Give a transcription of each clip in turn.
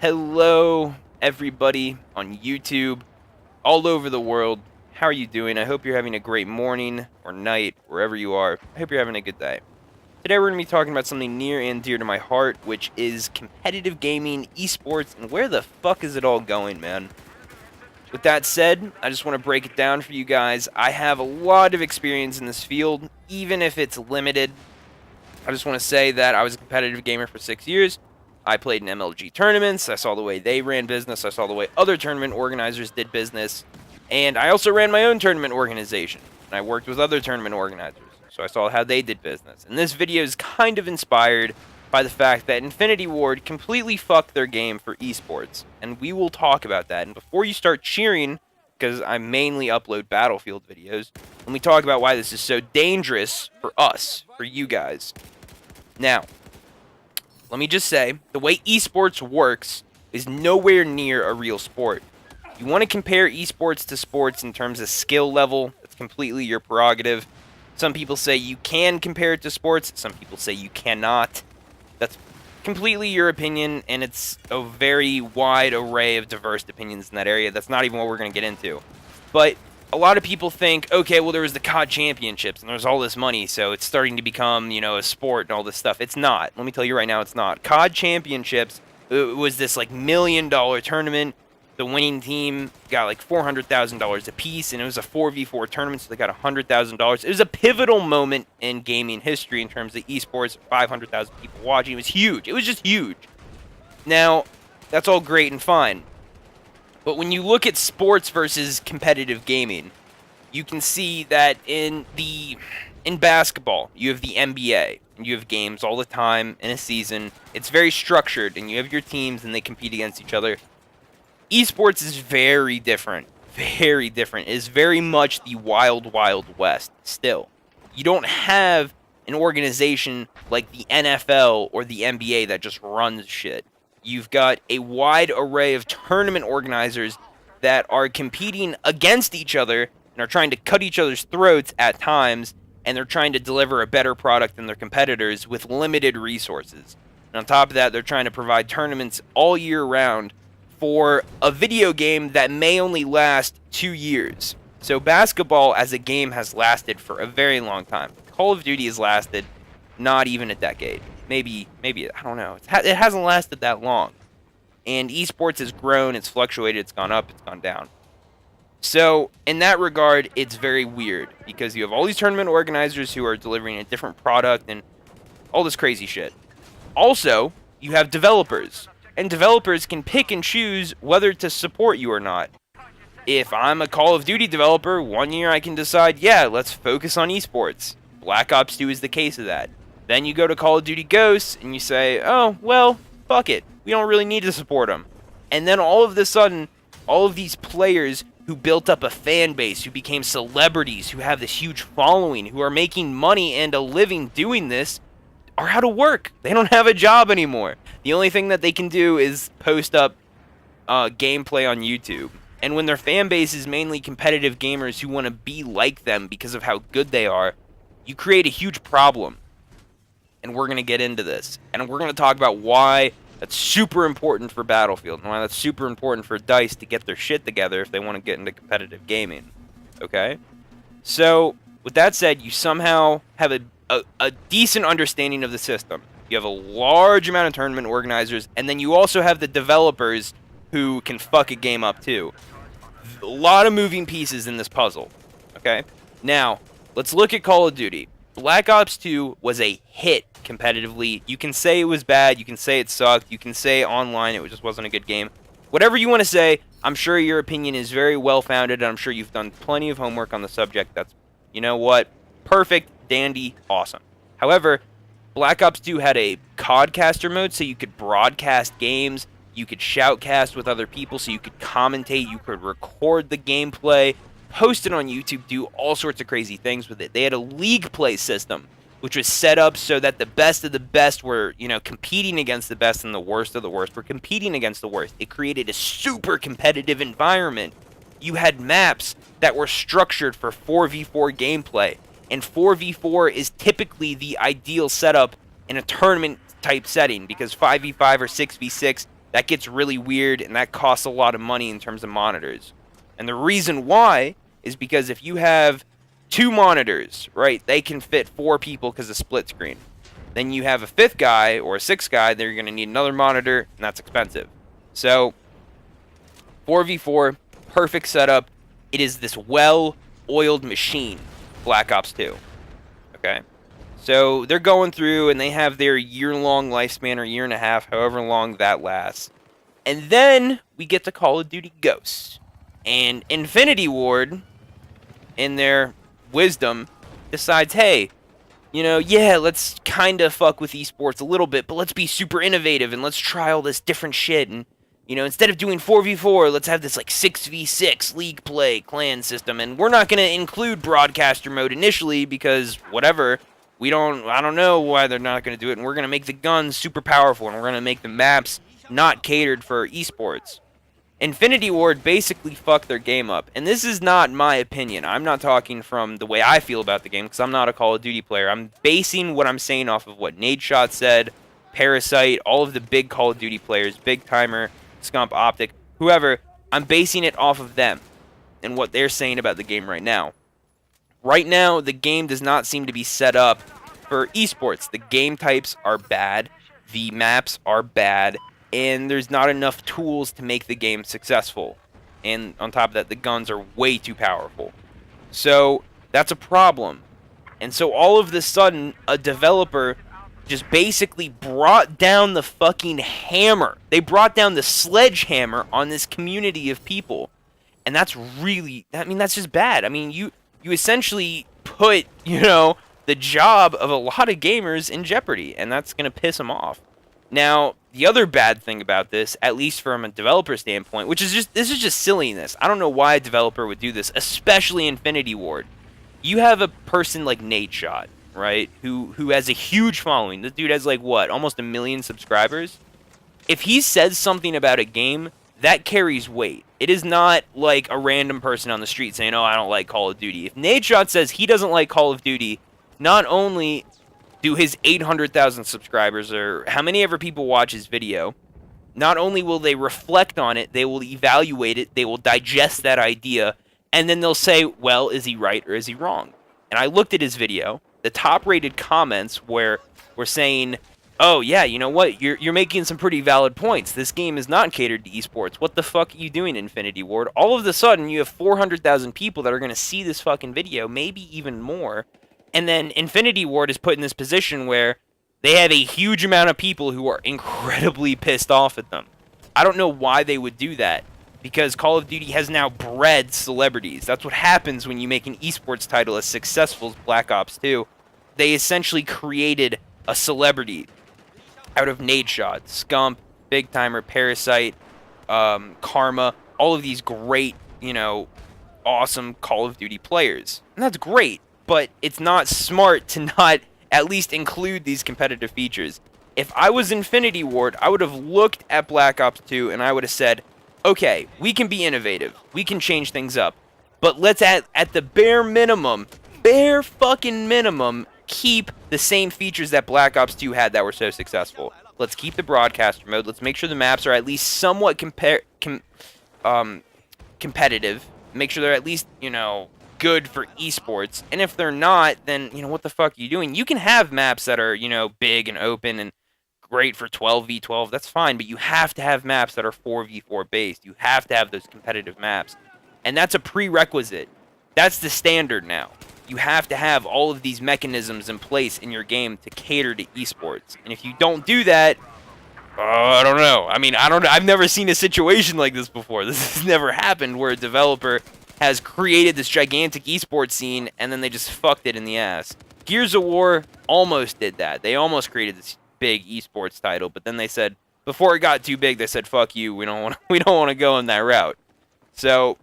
Hello, everybody on YouTube, all over the world. How are you doing? I hope you're having a great morning or night, wherever you are. I hope you're having a good day. Today we're going to be talking about something near and dear to my heart, which is competitive gaming, esports, and where the fuck is it all going, man? With that said, I just want to break it down for you guys. I have a lot of experience in this field, even if it's limited. I just want to say that I was a competitive gamer for 6 years. I played in MLG tournaments. I saw the way they ran business. I saw the way other tournament organizers did business. And I also ran my own tournament organization. And I worked with other tournament organizers. So I saw how they did business. And this video is kind of inspired by the fact that Infinity Ward completely fucked their game for esports. And we will talk about that. And before you start cheering, because I mainly upload Battlefield videos, let me talk about why this is so dangerous for us, for you guys. Now, let me just say, the way esports works is nowhere near a real sport. You want to compare esports to sports in terms of skill level, it's completely your prerogative. Some people say you can compare it to sports, some people say you cannot. That's completely your opinion, and it's a very wide array of diverse opinions in that area. That's not even what we're going to get into. But a lot of people think, okay, well, there was the CoD Championships, and there's all this money, so it's starting to become, a sport and all this stuff. It's not. Let me tell you right now, it's not. CoD Championships, it was this, $1 million tournament. The winning team got, $400,000 a piece, and it was a 4v4 tournament, so they got $100,000. It was a pivotal moment in gaming history in terms of esports, 500,000 people watching. It was huge. It was just huge. Now, that's all great and fine. But when you look at sports versus competitive gaming, you can see that in basketball, you have the NBA, and you have games all the time in a season. It's very structured, and you have your teams, and they compete against each other. Esports is very different. Very different. It is very much the wild, wild west still. You don't have an organization like the NFL or the NBA that just runs shit. You've got a wide array of tournament organizers that are competing against each other and are trying to cut each other's throats at times, and they're trying to deliver a better product than their competitors with limited resources. And on top of that, they're trying to provide tournaments all year round for a video game that may only last 2 years. So basketball as a game has lasted for a very long time. Call of Duty has lasted not even a decade. Maybe, I don't know. It hasn't lasted that long. And esports has grown, it's fluctuated, it's gone up, it's gone down. So, in that regard, it's very weird, because you have all these tournament organizers who are delivering a different product and all this crazy shit. Also, you have developers, and developers can pick and choose whether to support you or not. If I'm a Call of Duty developer, 1 year I can decide, yeah, let's focus on esports. Black Ops 2 is the case of that. Then you go to Call of Duty Ghosts, and you say, oh, well, fuck it. We don't really need to support them. And then all of a sudden, all of these players who built up a fan base, who became celebrities, who have this huge following, who are making money and a living doing this, are out of work. They don't have a job anymore. The only thing that they can do is post up gameplay on YouTube. And when their fan base is mainly competitive gamers who want to be like them because of how good they are, you create a huge problem. And we're going to get into this. And we're going to talk about why that's super important for Battlefield, and why that's super important for DICE to get their shit together if they want to get into competitive gaming. Okay? So, with that said, you somehow have a decent understanding of the system. You have a large amount of tournament organizers, and then you also have the developers who can fuck a game up too. A lot of moving pieces in this puzzle. Okay? Now, let's look at Call of Duty. Black Ops 2 was a hit competitively. You can say it was bad, you can say it sucked, you can say online it just wasn't a good game. Whatever you want to say, I'm sure your opinion is very well founded, and I'm sure you've done plenty of homework on the subject. That's, you know what, perfect, dandy, awesome. However, Black Ops 2 had a codcaster mode, so you could broadcast games, you could shoutcast with other people, so you could commentate, you could record the gameplay, post it on YouTube, do all sorts of crazy things with it. They had a league play system, which was set up so that the best of the best were, competing against the best, and the worst of the worst were competing against the worst. It created a super competitive environment. You had maps that were structured for 4v4 gameplay, and 4v4 is typically the ideal setup in a tournament type setting, because 5v5 or 6v6 that gets really weird, and that costs a lot of money in terms of monitors. And the reason why is because if you have 2 monitors, right, they can fit 4 people because of split screen. Then you have a 5th guy or a 6th guy, they're going to need another monitor, and that's expensive. So 4v4, perfect setup. It is this well-oiled machine, Black Ops 2. Okay? So they're going through, and they have their year-long lifespan, or year and a half, however long that lasts. And then we get to Call of Duty Ghosts. And Infinity Ward, in their wisdom, decides, hey, you know, yeah, let's kind of fuck with esports a little bit, but let's be super innovative and let's try all this different shit. And, you know, instead of doing 4v4, let's have this like 6v6 league play clan system. And we're not going to include broadcaster mode initially because whatever, I don't know why they're not going to do it. And we're going to make the guns super powerful and we're going to make the maps not catered for esports. Infinity Ward basically fucked their game up. And this is not my opinion. I'm not talking from the way I feel about the game because I'm not a Call of Duty player. I'm basing what I'm saying off of what Nadeshot said, Parasite, all of the big Call of Duty players, Big Timer, Scump, Optic, whoever. I'm basing it off of them and what they're saying about the game right now. Right now, the game does not seem to be set up for esports. The game types are bad. The maps are bad. And there's not enough tools to make the game successful. And on top of that, the guns are way too powerful. So that's a problem. And so all of a sudden, a developer just basically brought down the fucking hammer. They brought down the sledgehammer on this community of people. And that's really, that's just bad. I mean, you essentially put, the job of a lot of gamers in jeopardy. And that's going to piss them off. Now, the other bad thing about this, at least from a developer standpoint, this is just silliness. I don't know why a developer would do this, especially Infinity Ward. You have a person like Nadeshot, right, who has a huge following. This dude has like what, almost 1 million subscribers. If he says something about a game, that carries weight. It is not like a random person on the street saying, "Oh, I don't like Call of Duty." If Nadeshot says he doesn't like Call of Duty, not only do his 800,000 subscribers, or how many ever people watch his video, not only will they reflect on it, they will evaluate it, they will digest that idea, and then they'll say, well, is he right or is he wrong? And I looked at his video. The top-rated comments were saying, oh, yeah, you know what? You're making some pretty valid points. This game is not catered to esports. What the fuck are you doing, Infinity Ward? All of a sudden, you have 400,000 people that are going to see this fucking video, maybe even more. And then Infinity Ward is put in this position where they have a huge amount of people who are incredibly pissed off at them. I don't know why they would do that, because Call of Duty has now bred celebrities. That's what happens when you make an esports title as successful as Black Ops 2. They essentially created a celebrity out of Nadeshot, Scump, Big Timer, Parasite, Karma, all of these great, awesome Call of Duty players. And that's great. But it's not smart to not at least include these competitive features. If I was Infinity Ward, I would have looked at Black Ops 2 and I would have said, okay, we can be innovative. We can change things up. But let's at the bare fucking minimum, keep the same features that Black Ops 2 had that were so successful. Let's keep the broadcaster mode. Let's make sure the maps are at least somewhat competitive. Make sure they're at least, good for esports. And if they're not, then what the fuck are you doing? You can have maps that are big and open and great for 12v12. That's fine, but you have to have maps that are 4v4 based. You have to have those competitive maps, and that's a prerequisite. That's the standard now. You have to have all of these mechanisms in place in your game to cater to esports. And if you don't do that, I don't know. I've never seen a situation like this before. This has never happened where a developer has created this gigantic esports scene, and then they just fucked it in the ass. Gears of War almost did that. They almost created this big esports title, but then they said, before it got too big, they said, fuck you, we don't want to go in that route. So,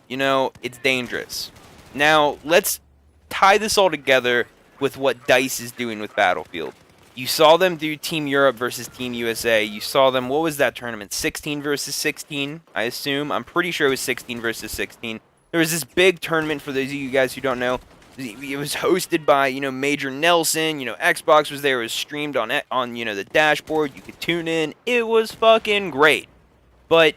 it's dangerous. Now, let's tie this all together with what DICE is doing with Battlefield. You saw them do Team Europe versus Team USA. You saw them, what was that tournament? 16 versus 16, I assume. I'm pretty sure it was 16 versus 16. There was this big tournament, for those of you guys who don't know. It was hosted by, Major Nelson. Xbox was there. It was streamed on the dashboard. You could tune in. It was fucking great. But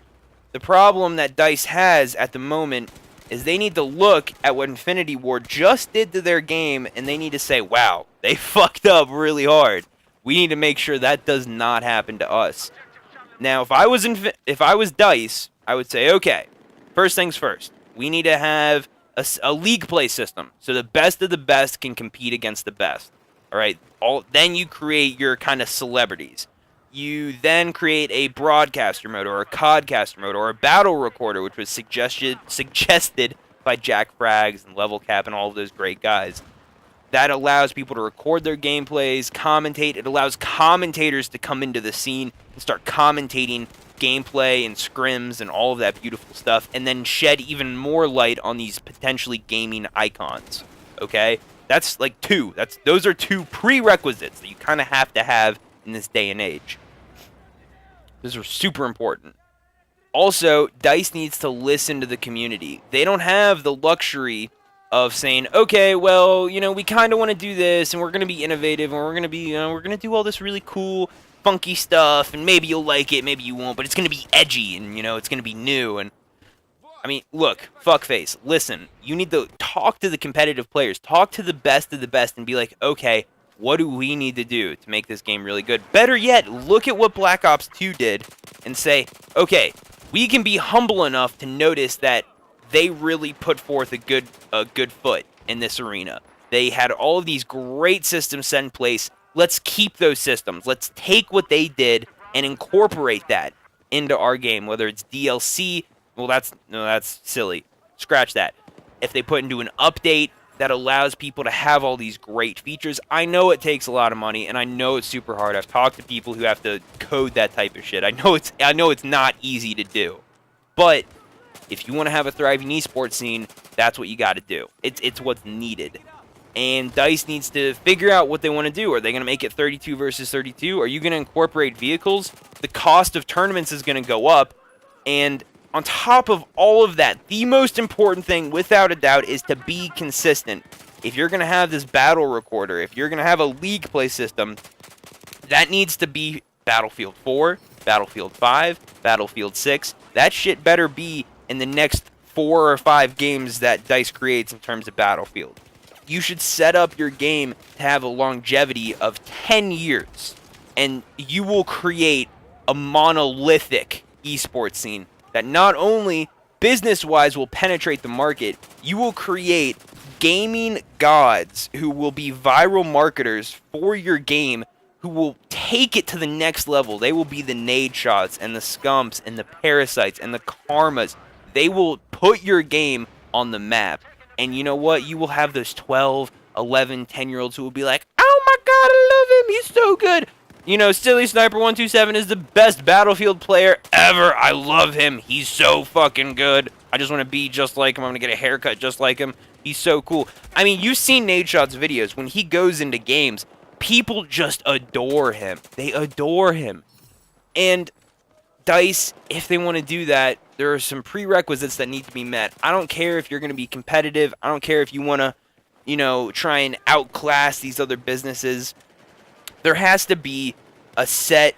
the problem that DICE has at the moment is they need to look at what Infinity Ward just did to their game, and they need to say, wow, they fucked up really hard. We need to make sure that does not happen to us. Now, if I was DICE, I would say, okay, first things first. We need to have a league play system, so the best of the best can compete against the best. All right. Then you create your kind of celebrities. You then create a broadcaster mode, or a codcaster mode, or a battle recorder, which was suggested by Jack Frags and Level Cap and all of those great guys. That allows people to record their gameplays, commentate. It allows commentators to come into the scene and start commentating gameplay and scrims and all of that beautiful stuff, and then shed even more light on these potentially gaming icons. Okay? That's like two. Those are two prerequisites that you kind of have to have in this day and age. Those are super important. Also, DICE needs to listen to the community. They don't have the luxury of saying, okay, well, we kind of want to do this, and we're going to be innovative, and we're going to be, we're going to do all this really cool, funky stuff, and maybe you'll like it, maybe you won't, but it's going to be edgy, and, it's going to be new, and, I mean, look, fuckface, listen, you need to talk to the competitive players, talk to the best of the best, and be like, okay, what do we need to do to make this game really good? Better yet, look at what Black Ops 2 did, and say, okay, we can be humble enough to notice that they really put forth a good foot in this arena. They had all of these great systems set in place. Let's keep those systems. Let's take what they did and incorporate that into our game, whether it's DLC. Well, that's silly. Scratch that. If they put into an update that allows people to have all these great features, I know it takes a lot of money, and I know it's super hard. I've talked to people who have to code that type of shit. I know it's not easy to do. But if you want to have a thriving esports scene, that's what you got to do. It's what's needed. And DICE needs to figure out what they want to do. Are they going to make it 32 versus 32? Are you going to incorporate vehicles? The cost of tournaments is going to go up. And on top of all of that, the most important thing, without a doubt, is to be consistent. If you're going to have this battle recorder, if you're going to have a league play system, that needs to be Battlefield 4, Battlefield 5, Battlefield 6. That shit better be in the next 4 or 5 games that DICE creates in terms of Battlefield. You should set up your game to have a longevity of 10 years, and you will create a monolithic esports scene that not only business-wise will penetrate the market, you will create gaming gods who will be viral marketers for your game, who will take it to the next level. They will be the nade shots and the scumps and the parasites and the karmas. They will put your game on the map. And you know what? You will have those 12, 11, 10-year-olds who will be like, oh my god, I love him. He's so good. Silly Sniper 127 is the best Battlefield player ever. I love him. He's so fucking good. I just want to be just like him. I'm going to get a haircut just like him. He's so cool. I mean, you've seen Nadeshot's videos. When he goes into games, people just adore him. They adore him. And DICE, if they want to do that, there are some prerequisites that need to be met. I don't care if you're going to be competitive. I don't care if you want to, try and outclass these other businesses. There has to be a set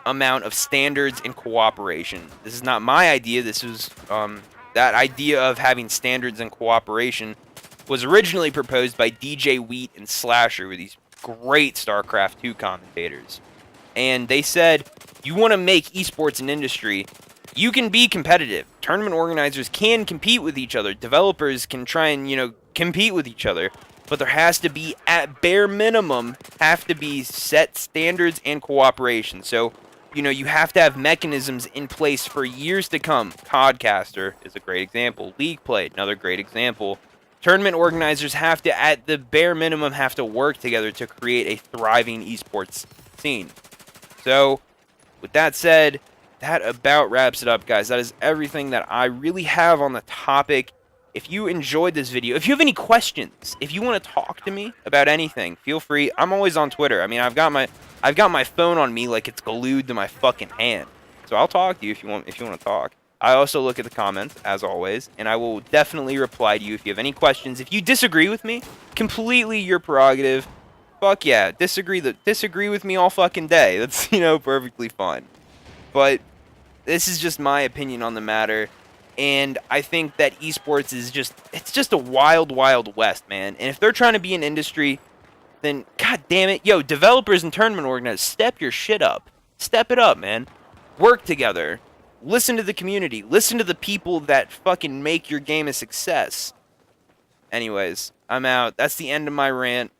amount of standards and cooperation. This is not my idea. This was that idea of having standards and cooperation was originally proposed by DJ Wheat and Slasher, who were these great StarCraft 2 commentators. And they said, you want to make esports an industry, you can be competitive. Tournament organizers can compete with each other. Developers can try and, compete with each other. But there has to be, at bare minimum, have to be set standards and cooperation. So, you have to have mechanisms in place for years to come. Codcaster is a great example. League play, another great example. Tournament organizers have to, at the bare minimum, have to work together to create a thriving esports scene. So, with that said, that about wraps it up, guys. That is everything that I really have on the topic. If you enjoyed this video, if you have any questions, if you want to talk to me about anything, feel free. I'm always on Twitter. I mean, I've got my phone on me like it's glued to my fucking hand. So I'll talk to you if you want to talk. I also look at the comments, as always, and I will definitely reply to you if you have any questions. If you disagree with me, completely your prerogative. Fuck yeah, disagree with me all fucking day. That's, perfectly fine. But this is just my opinion on the matter. And I think that esports is it's just a wild, wild west, man. And if they're trying to be an industry, then god damn it, yo, developers and tournament organizers, step your shit up. Step it up, man. Work together. Listen to the community. Listen to the people that fucking make your game a success. Anyways, I'm out. That's the end of my rant.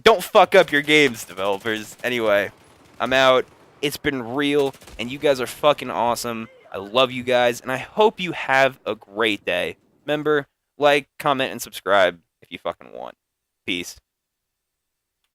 Don't fuck up your games, developers. Anyway, I'm out. It's been real, and you guys are fucking awesome. I love you guys, and I hope you have a great day. Remember, like, comment, and subscribe if you fucking want. Peace.